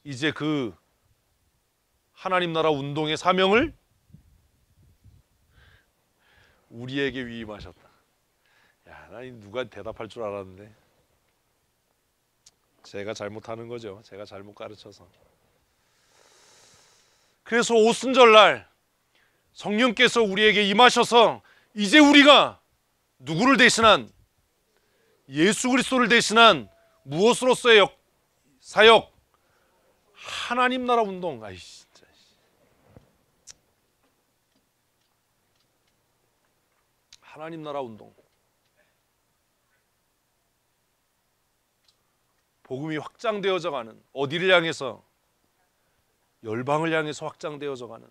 이제 그 하나님 나라 운동의 사명을 우리에게 위임하셨다. 야, 나 누가 대답할 줄 알았는데 제가 잘못하는 거죠. 제가 잘못 가르쳐서. 그래서 오순절날 성령께서 우리에게 임하셔서 이제 우리가 누구를 대신한, 예수 그리스도를 대신한 무엇으로서의 사역? 하나님 나라 운동. 아이 진짜. 하나님 나라 운동. 복음이 확장되어져 가는, 어디를 향해서? 열방을 향해서 확장되어져 가는,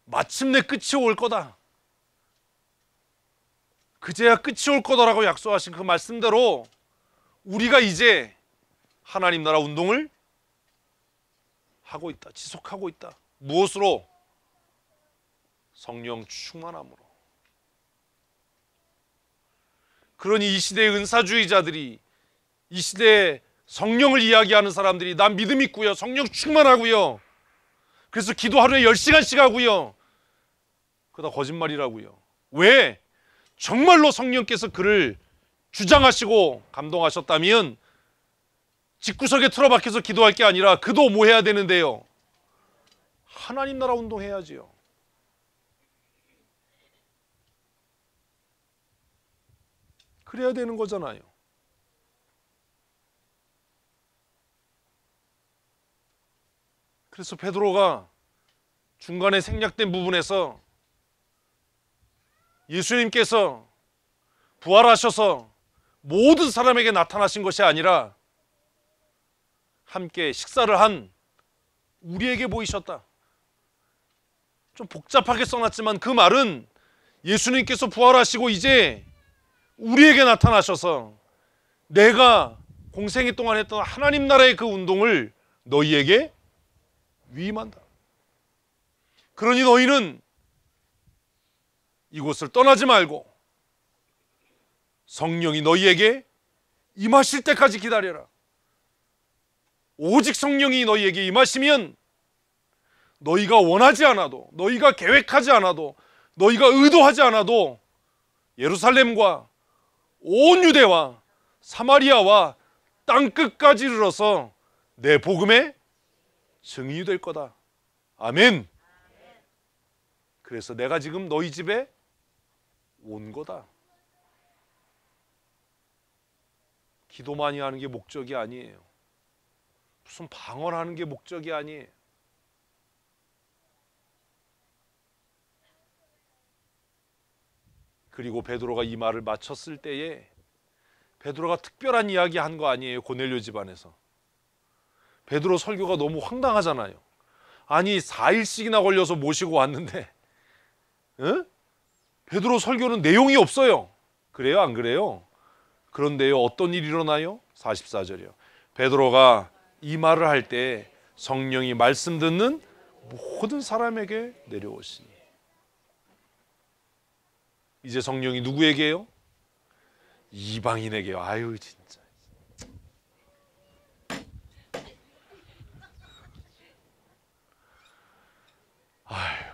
마침내 끝이 올 거다, 그제야 끝이 올 거다라고 약속하신 그 말씀대로 우리가 이제 하나님 나라 운동을 하고 있다, 지속하고 있다. 무엇으로? 성령 충만함으로. 그러니 이 시대의 은사주의자들이, 이 시대의 성령을 이야기하는 사람들이 난 믿음 있고요, 성령 충만하고요, 그래서 기도 하루에 10시간씩 하고요, 그다 거짓말이라고요. 왜? 정말로 성령께서 그를 주장하시고 감동하셨다면 집구석에 틀어박혀서 기도할 게 아니라 그도 뭐 해야 되는데요? 하나님 나라 운동해야지요. 그래야 되는 거잖아요. 그래서 베드로가 중간에 생략된 부분에서 예수님께서 부활하셔서 모든 사람에게 나타나신 것이 아니라 함께 식사를 한 우리에게 보이셨다. 좀 복잡하게 써놨지만 그 말은 예수님께서 부활하시고 이제 우리에게 나타나셔서 내가 공생애 동안 했던 하나님 나라의 그 운동을 너희에게 위임한다. 그러니 너희는 이곳을 떠나지 말고 성령이 너희에게 임하실 때까지 기다려라. 오직 성령이 너희에게 임하시면 너희가 원하지 않아도, 너희가 계획하지 않아도, 너희가 의도하지 않아도 예루살렘과 온 유대와 사마리아와 땅끝까지 이르러서 내 복음의 증인이 될 거다. 아멘. 그래서 내가 지금 너희 집에 온 거다. 기도 많이 하는 게 목적이 아니에요. 무슨 방언하는 게 목적이 아니에요. 그리고 베드로가 이 말을 마쳤을 때에 베드로가 특별한 이야기 한 거 아니에요. 고넬료 집안에서. 베드로 설교가 너무 황당하잖아요. 아니 4일씩이나 걸려서 모시고 왔는데 베드로 설교는 내용이 없어요. 그래요? 안 그래요? 그런데요, 어떤 일이 일어나요? 44절이요. 베드로가 이 말을 할 때 성령이 말씀 듣는 모든 사람에게 내려오시니. 이제 성령이 누구에게요? 이방인에게요. 아유 진짜. 아유.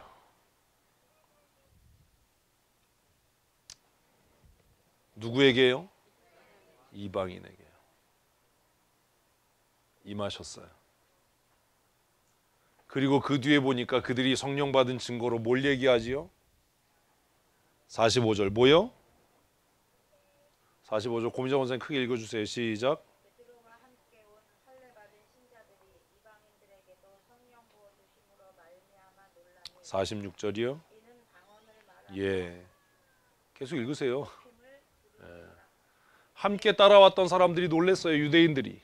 누구에게요? 이방인에게요. 임하셨어요. 그리고 그 뒤에 보니까 그들이 성령 받은 증거로 뭘 얘기하지요? 45절 뭐요? 45절 고민정 원장님 크게 읽어주세요. 시작. 46절이요? 예, 계속 읽으세요. 예. 함께 따라왔던 사람들이 놀랬어요. 유대인들이.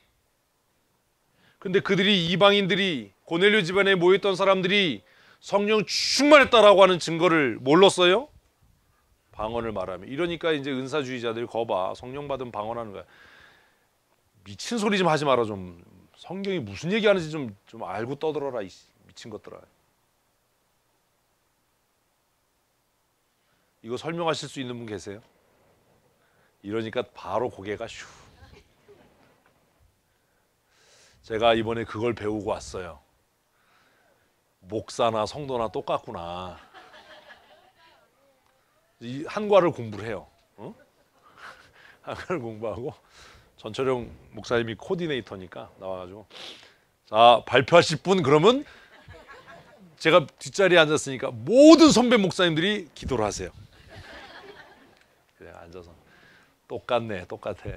근데 그들이, 이방인들이, 고넬료 집안에 모였던 사람들이 성령 충만했다라고 하는 증거를 뭘로 써요? 방언을 말하며. 이러니까 이제 은사주의자들이 거봐, 성령 받은 방언하는 거야. 미친 소리 좀 하지 마라. 좀 성경이 무슨 얘기하는지 좀 알고 떠들어라, 이 미친 것들아. 이거 설명하실 수 있는 분 계세요? 이러니까 바로 고개가 슈. 제가 이번에 그걸 배우고 왔어요. 목사나 성도나 똑같구나. 이 한과를 공부를 해요. 어? 한과를 공부하고 전철용 목사님이 코디네이터니까 나와가지고 자 발표하실 분 그러면 제가 뒷자리에 앉았으니까 모든 선배 목사님들이 기도를 하세요. 그냥 앉아서 똑같네, 똑같아.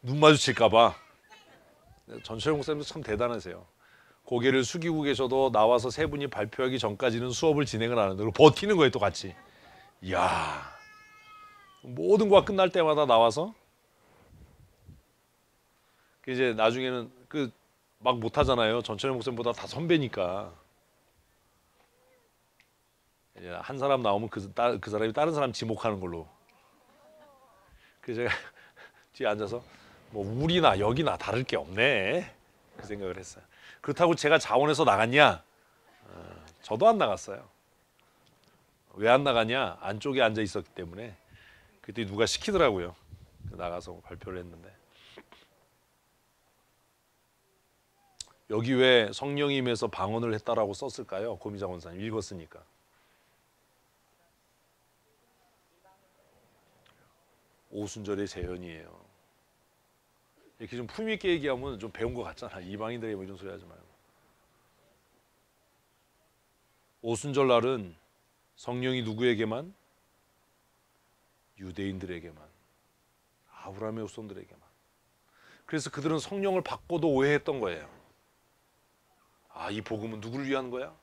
눈 마주칠까봐. 전철용 목사님도 참 대단하세요. 고개를 숙이고 계셔도 나와서 세 분이 발표하기 전까지는 수업을 진행을 안 하는데 버티는 거예요, 또 같이. 이야, 모든 과 끝날 때마다 나와서 이제 나중에는 그 막 못하잖아요. 전철용 목사님보다 다 선배니까. 이제 한 사람 나오면 그 사람이 다른 사람 지목하는 걸로. 그래서 제가 뒤에 앉아서 뭐 우리나 여기나 다를 게 없네 그 생각을 했어요. 그렇다고 제가 자원해서 나갔냐? 저도 안 나갔어요. 왜 안 나갔냐? 안쪽에 앉아 있었기 때문에. 그때 누가 시키더라고요. 나가서 발표를 했는데. 여기 왜 성령이 임해서 방언을 했다라고 썼을까요? 고미장 원사님 읽었으니까. 오순절의 재현이에요. 이렇게 좀 품위 있게 얘기하면 좀 배운 것 같잖아. 이방인들이 뭐 이런 소리 하지 말고. 오순절 날은 성령이 누구에게만? 유대인들에게만. 아브라함의 후손들에게만. 그래서 그들은 성령을 받고도 오해했던 거예요. 아, 이 복음은 누구를 위한 거야?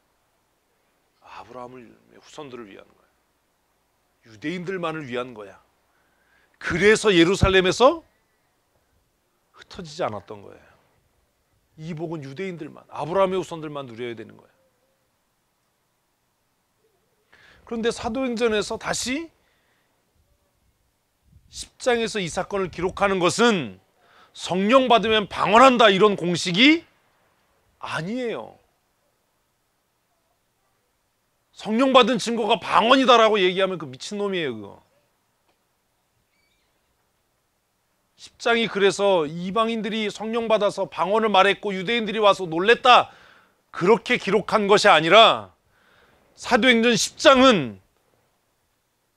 아브라함의 후손들을 위한 거야. 유대인들만을 위한 거야. 그래서 예루살렘에서 흩어지지 않았던 거예요. 이 복은 유대인들만, 아브라함의 후손들만 누려야 되는 거예요. 그런데 사도행전에서 다시 10장에서 이 사건을 기록하는 것은 성령 받으면 방언한다 이런 공식이 아니에요. 성령 받은 증거가 방언이다라고 얘기하면 그 미친놈이에요, 그거. 10장이 그래서 이방인들이 성령 받아서 방언을 말했고 유대인들이 와서 놀랬다 그렇게 기록한 것이 아니라 사도행전 10장은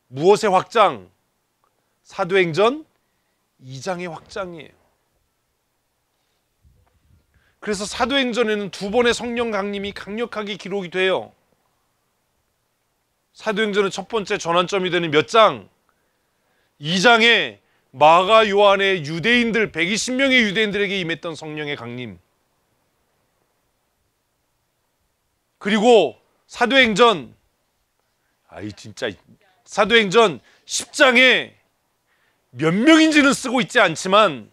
무엇의 확장? 사도행전 2장의 확장이에요. 그래서 사도행전에는 두 번의 성령 강림이 강력하게 기록이 돼요. 사도행전의 첫 번째 전환점이 되는 몇 장? 2장에 마가 요한의 유대인들 120명의 유대인들에게 임했던 성령의 강림. 그리고 사도행전 사도행전 10장에 몇 명인지는 쓰고 있지 않지만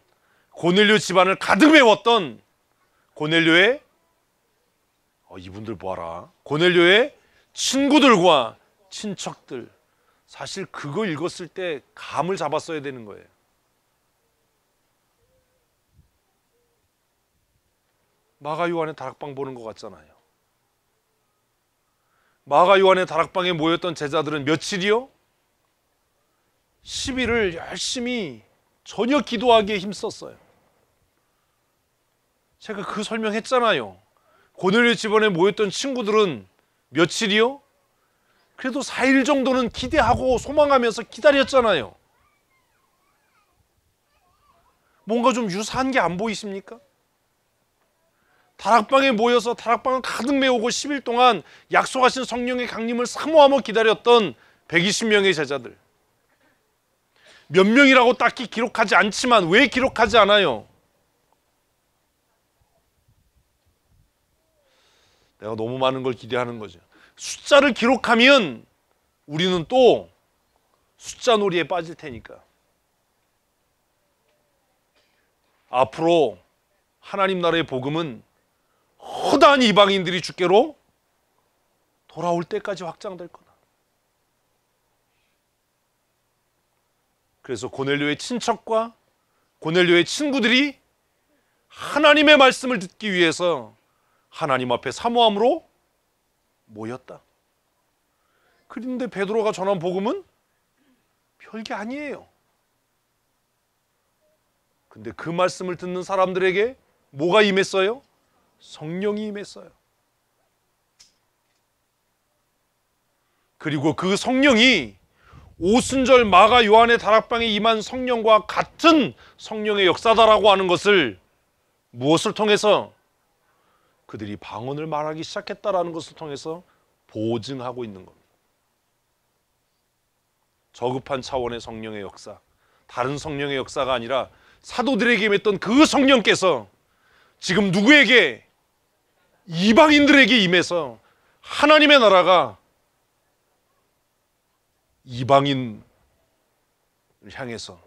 고넬료 집안을 가득 메웠던 고넬료의 이분들 보아라. 고넬료의 친구들과 친척들. 사실 그거 읽었을 때 감을 잡았어야 되는 거예요. 마가 요한의 다락방 보는 것 같잖아요. 마가 요한의 다락방에 모였던 제자들은 며칠이요? 10일을 열심히 저녁 기도하기에 힘썼어요. 제가 그 설명했잖아요. 고넬료 집안에 모였던 친구들은 며칠이요? 그래도 4일 정도는 기대하고 소망하면서 기다렸잖아요. 뭔가 좀 유사한 게 안 보이십니까? 다락방에 모여서 다락방을 가득 메우고 10일 동안 약속하신 성령의 강림을 사모하며 기다렸던 120명의 제자들. 몇 명이라고 딱히 기록하지 않지만 왜 기록하지 않아요? 내가 너무 많은 걸 기대하는 거죠. 숫자를 기록하면 우리는 또 숫자 놀이에 빠질 테니까. 앞으로 하나님 나라의 복음은 허다한 이방인들이 주께로 돌아올 때까지 확장될 거다. 그래서 고넬료의 친척과 고넬료의 친구들이 하나님의 말씀을 듣기 위해서 하나님 앞에 사모함으로 모였다. 그런데 베드로가 전한 복음은 별게 아니에요. 근데 그 말씀을 듣는 사람들에게 뭐가 임했어요? 성령이 임했어요. 그리고 그 성령이 오순절 마가 요한의 다락방에 임한 성령과 같은 성령의 역사다라고 하는 것을 무엇을 통해서? 그들이 방언을 말하기 시작했다라는 것을 통해서 보증하고 있는 겁니다. 저급한 차원의 성령의 역사, 다른 성령의 역사가 아니라 사도들에게 임했던 그 성령께서 지금 누구에게? 이방인들에게 임해서 하나님의 나라가 이방인을 향해서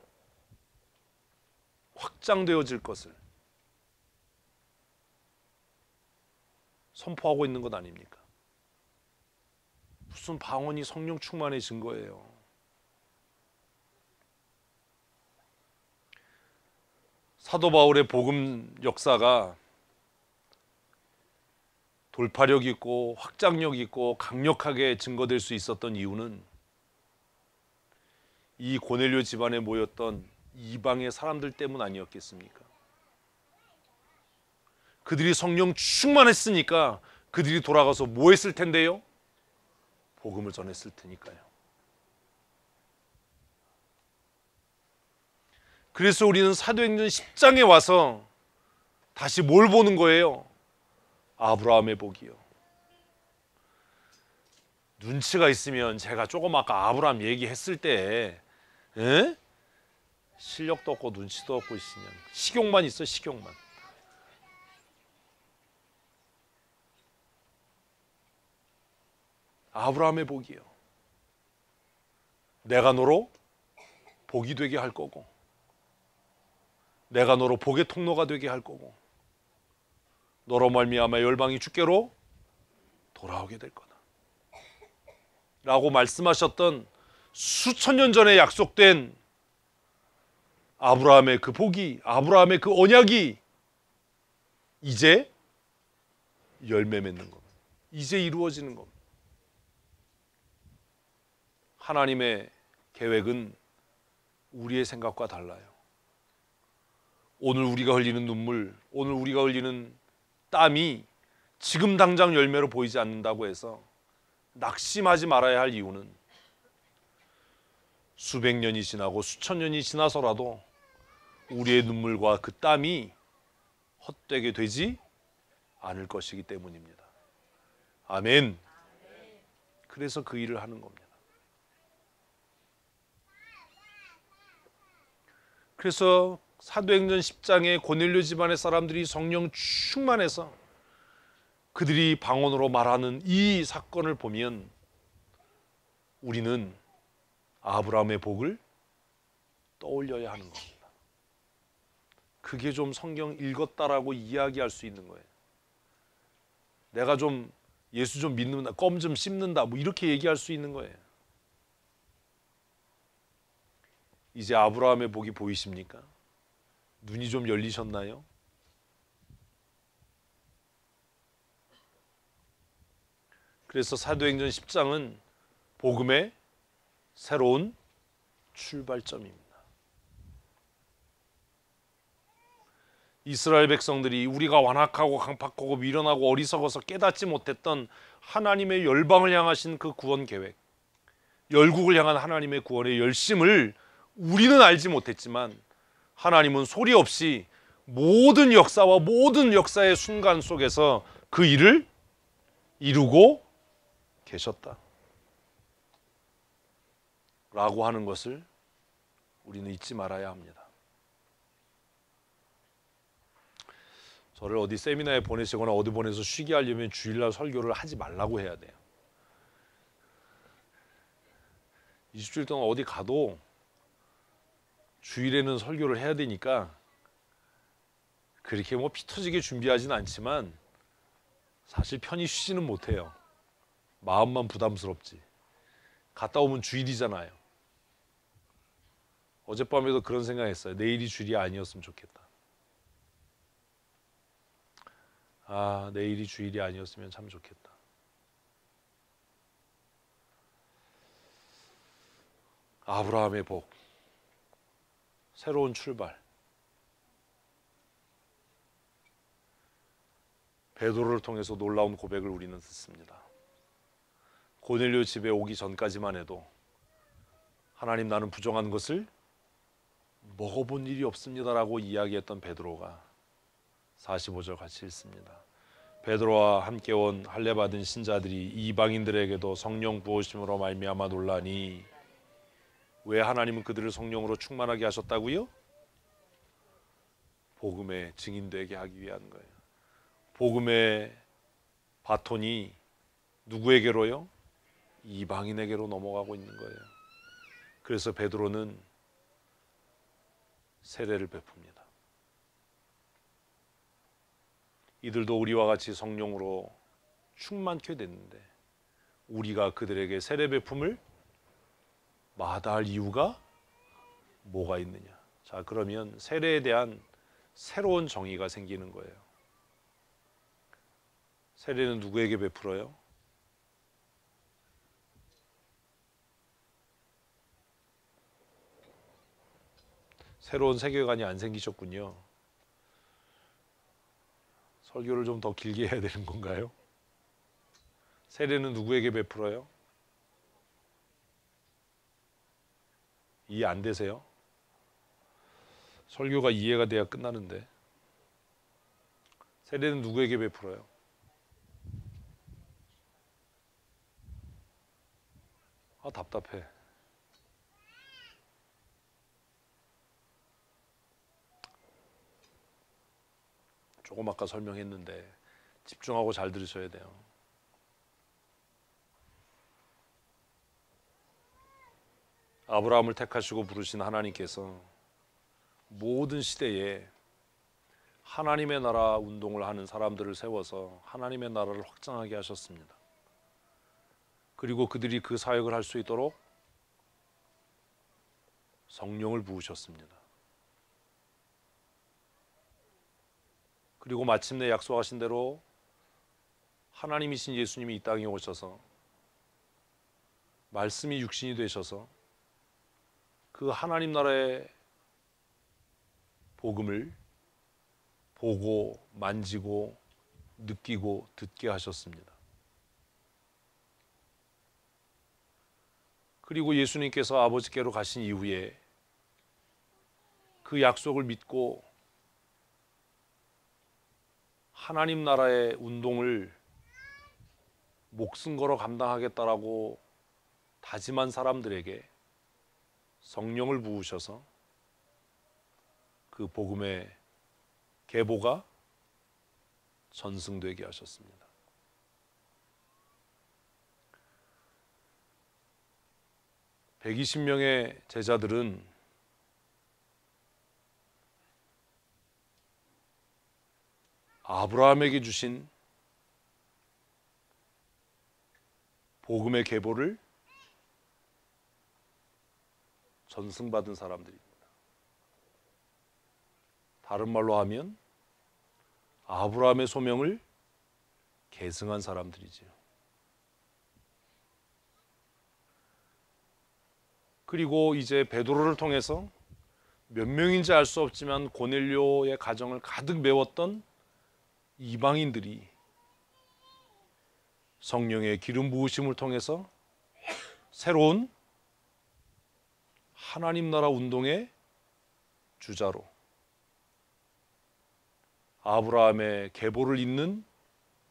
확장되어질 것을 선포하고 있는 것 아닙니까? 무슨 방언이 성령 충만의 증거예요. 사도 바울의 복음 역사가 돌파력 있고 확장력 있고 강력하게 증거될 수 있었던 이유는 이 고넬료 집안에 모였던 이방의 사람들 때문 아니었겠습니까? 그들이 성령 충만했으니까 그들이 돌아가서 뭐 했을 텐데요? 복음을 전했을 테니까요. 그래서 우리는 사도행전 10장에 와서 다시 뭘 보는 거예요? 아브라함의 복이요. 눈치가 있으면 제가 조금 아까 아브라함 얘기했을 때 실력도 없고 눈치도 없고 있으면 식욕만 있어, 식욕만. 아브라함의 복이요. 내가 너로 복이 되게 할 거고, 내가 너로 복의 통로가 되게 할 거고, 너로 말미암아 열방이 주께로 돌아오게 될 거다 라고 말씀하셨던 수천 년 전에 약속된 아브라함의 그 복이, 아브라함의 그 언약이 이제 열매 맺는 겁니다. 이제 이루어지는 겁니다. 하나님의 계획은 우리의 생각과 달라요. 오늘 우리가 흘리는 눈물, 오늘 우리가 흘리는 땀이 지금 당장 열매로 보이지 않는다고 해서 낙심하지 말아야 할 이유는 수백 년이 지나고 수천 년이 지나서라도 우리의 눈물과 그 땀이 헛되게 되지 않을 것이기 때문입니다. 아멘. 그래서 그 일을 하는 겁니다. 그래서 사도행전 10장에 고넬료 집안의 사람들이 성령 충만해서 그들이 방언으로 말하는 이 사건을 보면 우리는 아브라함의 복을 떠올려야 하는 겁니다. 그게 좀 성경 읽었다라고 이야기할 수 있는 거예요. 내가 좀 예수 좀 믿는다, 껌 좀 씹는다, 뭐 이렇게 얘기할 수 있는 거예요. 이제 아브라함의 복이 보이십니까? 눈이 좀 열리셨나요? 그래서 사도행전 10장은 복음의 새로운 출발점입니다. 이스라엘 백성들이 우리가 완악하고 강팍하고 미련하고 어리석어서 깨닫지 못했던 하나님의 열방을 향하신 그 구원 계획, 열국을 향한 하나님의 구원의 열심을 우리는 알지 못했지만 하나님은 소리 없이 모든 역사와 모든 역사의 순간 속에서 그 일을 이루고 계셨다 라고 하는 것을 우리는 잊지 말아야 합니다. 저를 어디 세미나에 보내시거나 어디 보내서 쉬게 하려면 주일날 설교를 하지 말라고 해야 돼요. 20주일 동안 어디 가도 주일에는 설교를 해야 되니까 그렇게 뭐 피 터지게 준비하지는 않지만 사실 편히 쉬지는 못해요. 마음만 부담스럽지. 갔다 오면 주일이잖아요. 어젯밤에도 그런 생각했어요. 내일이 주일이 아니었으면 좋겠다. 아, 내일이 주일이 아니었으면 참 좋겠다. 아브라함의 복, 새로운 출발. 베드로를 통해서 놀라운 고백을 우리는 듣습니다. 고넬료 집에 오기 전까지만 해도 하나님, 나는 부정한 것을 먹어본 일이 없습니다라고 이야기했던 베드로가 45절 같이 읽습니다. 베드로와 함께 온 할례 받은 신자들이 이방인들에게도 성령 부으심으로 말미암아 놀라니, 왜 하나님은 그들을 성령으로 충만하게 하셨다고요? 복음의 증인되게 하기 위한 거예요. 복음의 바톤이 누구에게로요? 이방인에게로 넘어가고 있는 거예요. 그래서 베드로는 세례를 베풉니다. 이들도 우리와 같이 성령으로 충만케 됐는데 우리가 그들에게 세례 베품을 마다할 이유가 뭐가 있느냐? 자, 그러면 세례에 대한 새로운 정의가 생기는 거예요. 세례는 누구에게 베풀어요? 새로운 세계관이 안 생기셨군요. 설교를 좀 더 길게 해야 되는 건가요? 세례는 누구에게 베풀어요? 이해 안 되세요? 설교가 이해가 돼야 끝나는데. 세례는 누구에게 베풀어요? 아, 답답해. 조금 아까 설명했는데 집중하고 잘 들으셔야 돼요. 아브라함을 택하시고 부르신 하나님께서 모든 시대에 하나님의 나라 운동을 하는 사람들을 세워서 하나님의 나라를 확장하게 하셨습니다. 그리고 그들이 그 사역을 할 수 있도록 성령을 부으셨습니다. 그리고 마침내 약속하신 대로 하나님이신 예수님이 이 땅에 오셔서 말씀이 육신이 되셔서 그 하나님 나라의 복음을 보고 만지고 느끼고 듣게 하셨습니다. 그리고 예수님께서 아버지께로 가신 이후에 그 약속을 믿고 하나님 나라의 운동을 목숨 걸어 감당하겠다라고 다짐한 사람들에게 성령을 부으셔서 그 복음의 계보가 전승되게 하셨습니다. (120명의) 제자들은 아브라함에게 주신 복음의 계보를 전승받은 사람들입니다. 다른 말로 하면 아브라함의 소명을 계승한 사람들이지요. 그리고 이제 베드로를 통해서 몇 명인지 알 수 없지만 고넬료의 가정을 가득 메웠던 이방인들이 성령의 기름 부으심을 통해서 새로운 하나님 나라 운동의 주자로 아브라함의 계보를 잇는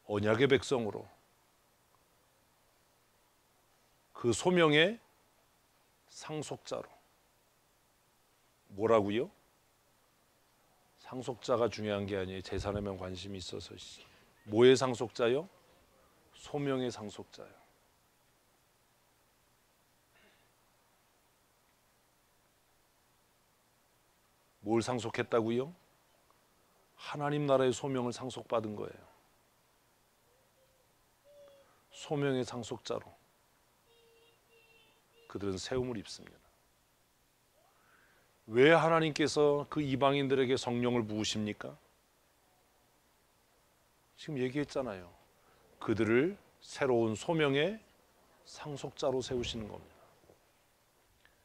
언약의 백성으로 그 소명의 상속자로. 뭐라고요? 상속자가 중요한 게 아니에요. 재산에만 관심이 있어서. 뭐의 상속자요? 소명의 상속자요. 뭘 상속했다고요? 하나님 나라의 소명을 상속받은 거예요. 소명의 상속자로 그들은 세움을 입습니다. 왜 하나님께서 그 이방인들에게 성령을 부으십니까? 지금 얘기했잖아요. 그들을 새로운 소명의 상속자로 세우시는 겁니다.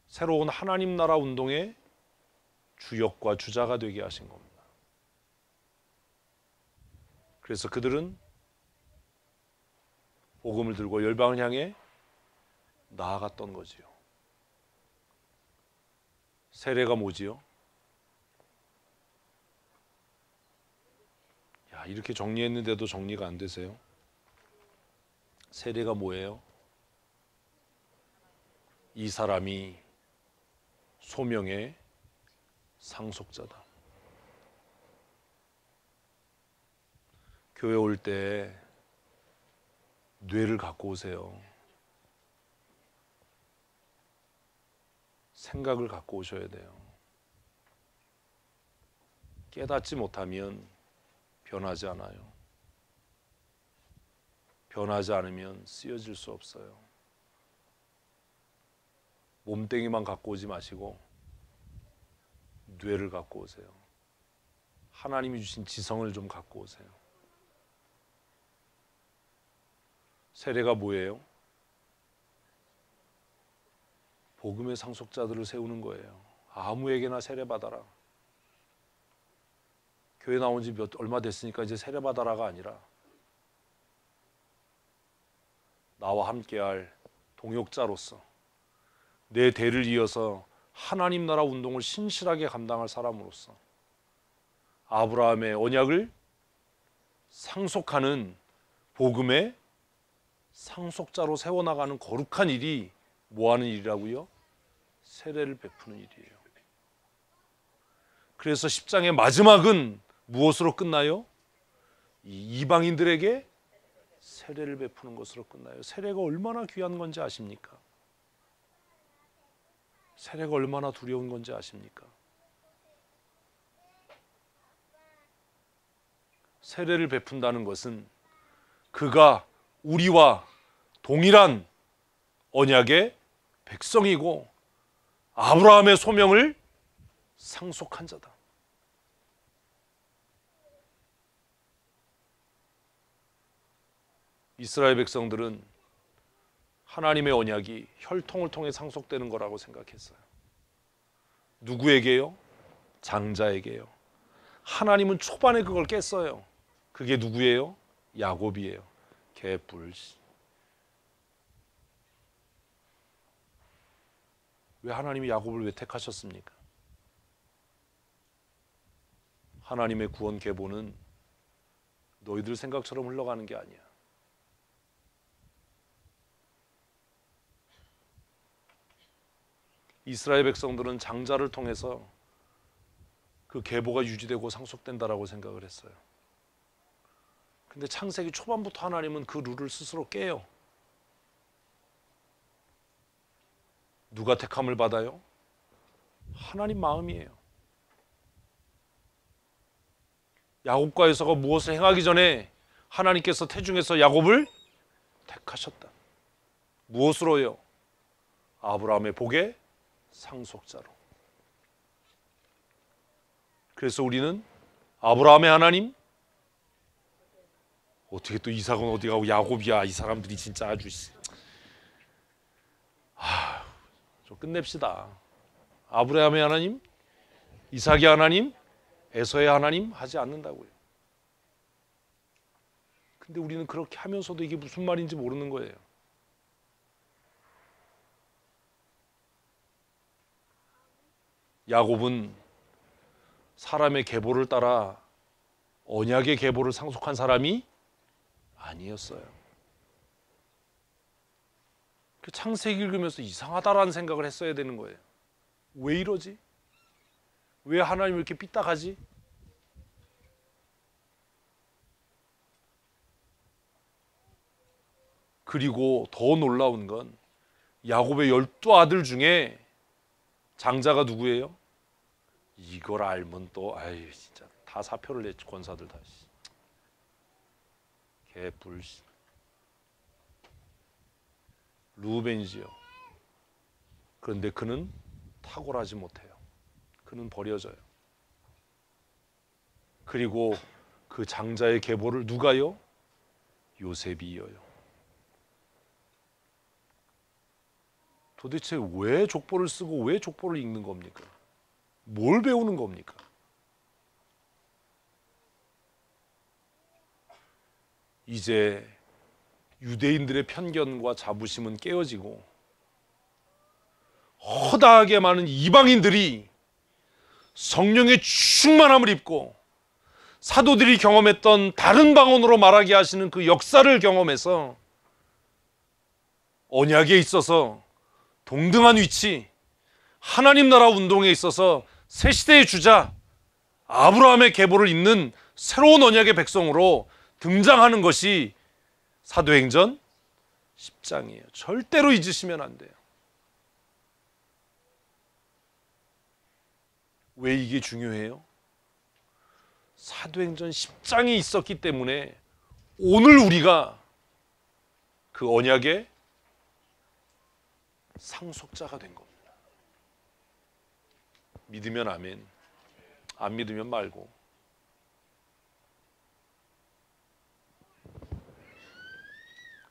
새로운 하나님 나라 운동의 주역과 주자가 되게 하신 겁니다. 그래서 그들은 복음을 들고 열방을 향해 나아갔던 거지요. 세례가 뭐지요? 야, 이렇게 정리했는데도 정리가 안 되세요? 세례가 뭐예요? 이 사람이 소명의 상속자다. 교회 올 때 뇌를 갖고 오세요. 생각을 갖고 오셔야 돼요. 깨닫지 못하면 변하지 않아요. 변하지 않으면 쓰여질 수 없어요. 몸뚱이만 갖고 오지 마시고 뇌를 갖고 오세요. 하나님이 주신 지성을 좀 갖고 오세요. 세례가 뭐예요? 복음의 상속자들을 세우는 거예요. 아무에게나 세례받아라. 교회 나온 지 얼마 됐으니까 이제 세례받아라가 아니라 나와 함께할 동역자로서 내 대를 이어서 하나님 나라 운동을 신실하게 감당할 사람으로서 아브라함의 언약을 상속하는 복음의 상속자로 세워나가는 거룩한 일이 뭐하는 일이라고요? 세례를 베푸는 일이에요. 그래서 10장의 마지막은 무엇으로 끝나요? 이 이방인들에게 세례를 베푸는 것으로 끝나요. 세례가 얼마나 귀한 건지 아십니까? 세례가 얼마나 두려운 건지 아십니까? 세례를 베푼다는 것은 그가 우리와 동일한 언약의 백성이고 아브라함의 소명을 상속한 자다. 이스라엘 백성들은 하나님의 언약이 혈통을 통해 상속되는 거라고 생각했어요. 누구에게요? 장자에게요. 하나님은 초반에 그걸 깼어요. 그게 누구예요? 야곱이에요. 개뿔. 왜 하나님이 야곱을 왜 택하셨습니까? 하나님의 구원 계보는 너희들 생각처럼 흘러가는 게 아니야. 이스라엘 백성들은 장자를 통해서 그 계보가 유지되고 상속된다라고 생각을 했어요. 근데 창세기 초반부터 하나님은 그 룰을 스스로 깨요. 누가 택함을 받아요? 하나님 마음이에요. 야곱과 에서가 무엇을 행하기 전에 하나님께서 태중에서 야곱을 택하셨다. 무엇으로요? 아브라함의 복의 상속자로. 그래서 우리는 아브라함의 하나님, 어떻게 또 이삭은 어디 가고 야곱이야. 이 사람들이 진짜 아주 좀 끝냅시다. 아브라함의 하나님, 이삭의 하나님, 에서의 하나님 하지 않는다고요. 근데 우리는 그렇게 하면서도 이게 무슨 말인지 모르는 거예요. 야곱은 사람의 계보를 따라 언약의 계보를 상속한 사람이 아니었어요. 그 창세기 읽으면서 이상하다라는 생각을 했어야 되는 거예요. 왜 이러지? 왜 하나님이 이렇게 삐딱하지? 그리고 더 놀라운 건 야곱의 12아들 중에 장자가 누구예요? 이걸 알면 또 아유 진짜 다 사표를 냈지. 권사들 다 개뿔. 루벤이지요. 그런데 그는 탁월하지 못해요. 그는 버려져요. 그리고 그 장자의 계보를 누가요? 요셉이 이어요. 도대체 왜 족보를 쓰고 왜 족보를 읽는 겁니까? 뭘 배우는 겁니까? 이제 유대인들의 편견과 자부심은 깨어지고 허다하게 많은 이방인들이 성령의 충만함을 입고 사도들이 경험했던 다른 방언으로 말하게 하시는 그 역사를 경험해서 언약에 있어서 동등한 위치, 하나님 나라 운동에 있어서 새 시대의 주자 아브라함의 계보를 잇는 새로운 언약의 백성으로 등장하는 것이 사도행전 10장이에요. 절대로 잊으시면 안 돼요. 왜 이게 중요해요? 사도행전 10장이 있었기 때문에 오늘 우리가 그 언약의 상속자가 된 겁니다. 믿으면 아멘, 안 믿으면 말고.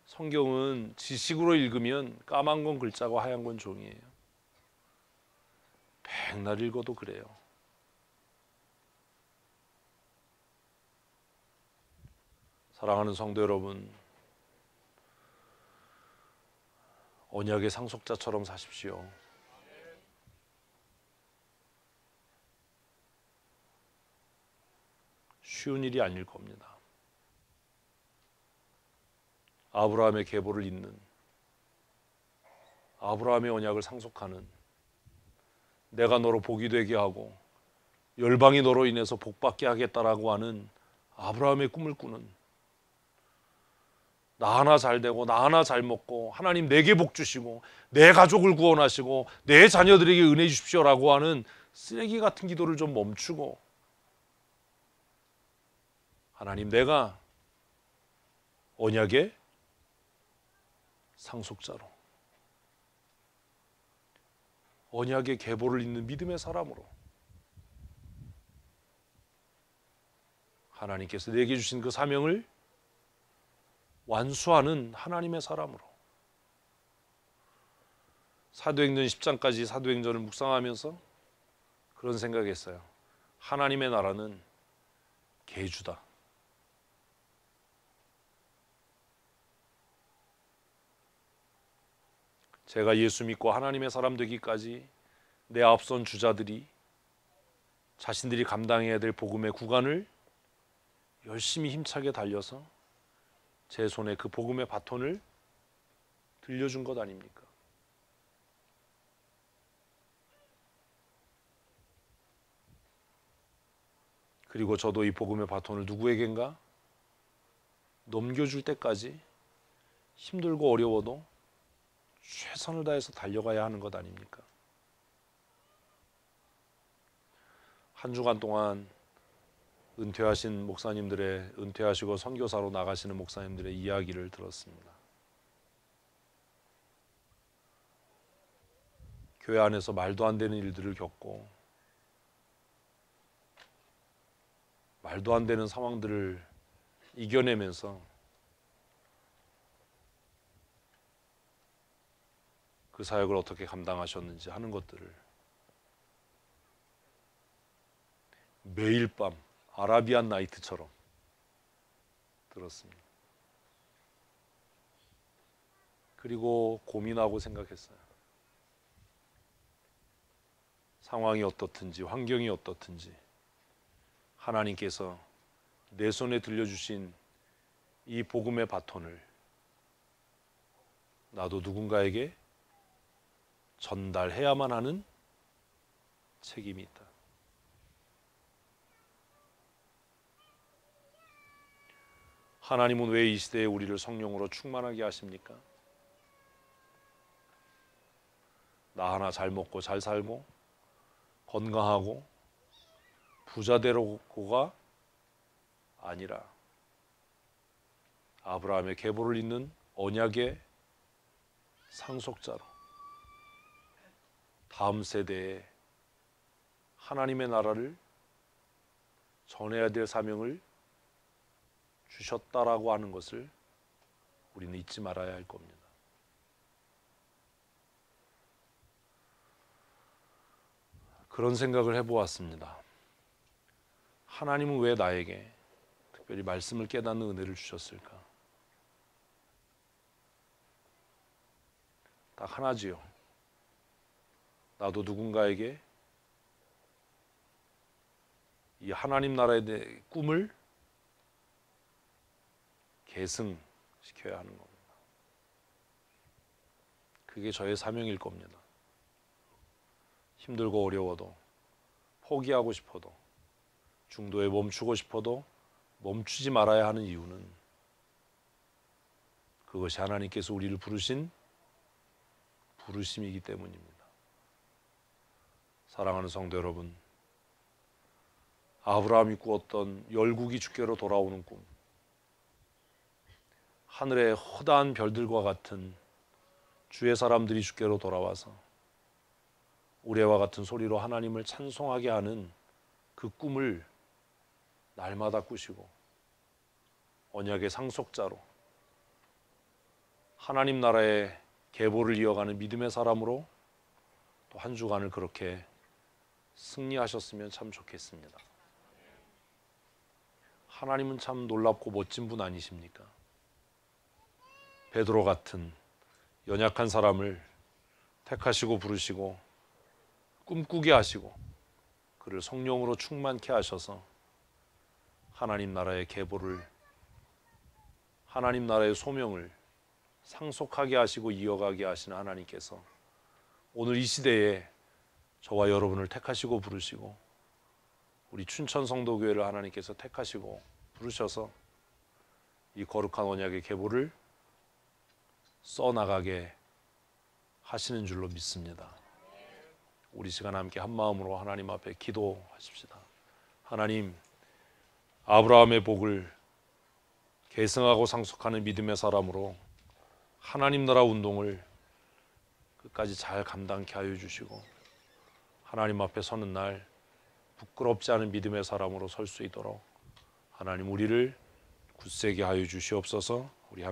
성경은 지식으로 읽으면 까만 건 글자고 하얀 건 종이에요. 백날 읽어도 그래요. 사랑하는 성도 여러분, 언약의 상속자처럼 사십시오. 쉬운 일이 아닐 겁니다. 아브라함의 계보를 잇는, 아브라함의 언약을 상속하는, 내가 너로 복이 되게 하고 열방이 너로 인해서 복받게 하겠다라고 하는 아브라함의 꿈을 꾸는, 나 하나 잘 되고 나 하나 잘 먹고 하나님 내게 복 주시고 내 가족을 구원하시고 내 자녀들에게 은혜 주십시오라고 하는 쓰레기 같은 기도를 좀 멈추고, 하나님 내가 언약의 상속자로, 언약의 계보를 잇는 믿음의 사람으로, 하나님께서 내게 주신 그 사명을 완수하는 하나님의 사람으로, 사도행전 10장까지 사도행전을 묵상하면서 그런 생각했어요. 하나님의 나라는 계주다. 제가 예수 믿고 하나님의 사람 되기까지 내 앞선 주자들이 자신들이 감당해야 될 복음의 구간을 열심히 힘차게 달려서 제 손에 그 복음의 바톤을 들려준 것 아닙니까? 그리고 저도 이 복음의 바톤을 누구에겐가 넘겨줄 때까지 힘들고 어려워도 최선을 다해서 달려가야 하는 것 아닙니까? 한 주간 동안 은퇴하신 목사님들의, 은퇴하시고 선교사로 나가시는 목사님들의 이야기를 들었습니다. 교회 안에서 말도 안 되는 일들을 겪고 말도 안 되는 상황들을 이겨내면서 그 사역을 어떻게 감당하셨는지 하는 것들을 매일 밤 아라비안 나이트처럼 들었습니다. 그리고 고민하고 생각했어요. 상황이 어떻든지 환경이 어떻든지 하나님께서 내 손에 들려주신 이 복음의 바톤을 나도 누군가에게 전달해야만 하는 책임이 있다. 하나님은 왜 이 시대에 우리를 성령으로 충만하게 하십니까? 나 하나 잘 먹고 잘 살고 건강하고 부자 되고가 아니라 아브라함의 계보를 잇는 언약의 상속자로 다음 세대에 하나님의 나라를 전해야 될 사명을 주셨다라고 하는 것을 우리는 잊지 말아야 할 겁니다. 그런 생각을 해보았습니다. 하나님은 왜 나에게 특별히 말씀을 깨닫는 은혜를 주셨을까? 딱 하나지요. 나도 누군가에게 이 하나님 나라에 대해 꿈을 계승시켜야 하는 겁니다. 그게 저의 사명일 겁니다. 힘들고 어려워도, 포기하고 싶어도, 중도에 멈추고 싶어도 멈추지 말아야 하는 이유는 그것이 하나님께서 우리를 부르신 부르심이기 때문입니다. 사랑하는 성도 여러분, 아브라함이 꾸었던 열국이 주께로 돌아오는 꿈, 하늘의 허다한 별들과 같은 주의 사람들이 주께로 돌아와서 우레와 같은 소리로 하나님을 찬송하게 하는 그 꿈을 날마다 꾸시고 언약의 상속자로 하나님 나라의 계보를 이어가는 믿음의 사람으로 또 한 주간을 그렇게 승리하셨으면 참 좋겠습니다. 하나님은 참 놀랍고 멋진 분 아니십니까? 베드로 같은 연약한 사람을 택하시고 부르시고 꿈꾸게 하시고 그를 성령으로 충만케 하셔서 하나님 나라의 계보를, 하나님 나라의 소명을 상속하게 하시고 이어가게 하시는 하나님께서 오늘 이 시대에 저와 여러분을 택하시고 부르시고 우리 춘천 성도교회를 하나님께서 택하시고 부르셔서 이 거룩한 언약의 계보를 써나가게 하시는 줄로 믿습니다. 우리 시간 함께 한 마음으로 하나님 앞에 기도하십시다. 하나님, 아브라함의 복을 계승하고 상속하는 믿음의 사람으로 하나님 나라 운동을 끝까지 잘 감당케 하여 주시고 하나님 앞에 서는 날 부끄럽지 않은 믿음의 사람으로 설 수 있도록 하나님 우리를 굳세게 하여 주시옵소서. 우리 함께